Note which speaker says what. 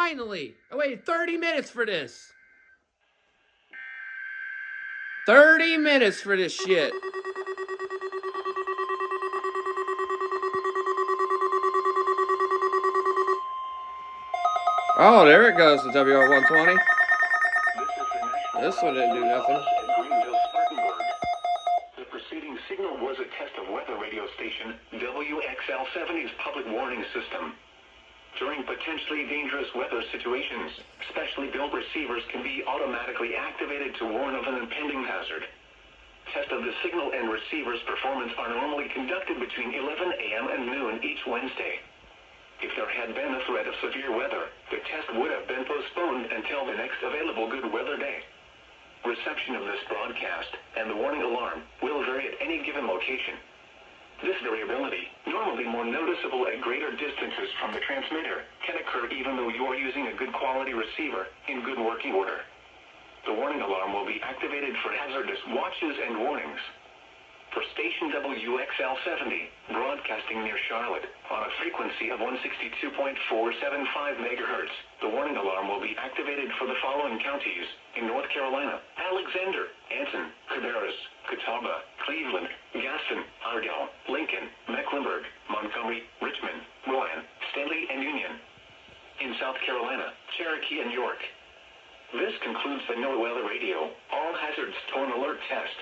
Speaker 1: Finally! I waited 30 minutes for this. 30 minutes for this shit. Oh, there it goes, the WR120. This one didn't do nothing.
Speaker 2: The preceding signal was a test of weather radio station WXL70's public warning system. During potentially dangerous weather situations, specially built receivers can be automatically activated to warn of an impending hazard. Tests of the signal and receiver's performance are normally conducted between 11 a.m. and noon each Wednesday. If there had been a threat of severe weather, the test would have been postponed until the next available good weather day. Reception of this broadcast and the warning alarm will vary at any given location. This variability, normally more noticeable at greater distances from the transmitter, can occur even though you are using a good quality receiver in good working order. The warning alarm will be activated for hazardous watches and warnings. For station WXL70, broadcasting near Charlotte, on a frequency of 162.475 MHz, the warning alarm will be activated for the following counties in North Carolina: Alexander, Anson, Cabarrus, Catawba, Cleveland, Gaston, Argyle, Lincoln, Mecklenburg, Montgomery, Richmond, Rowan, Stanley, and Union. In South Carolina, Cherokee and York. This concludes the NOAA Weather Radio All Hazards Tone Alert Test.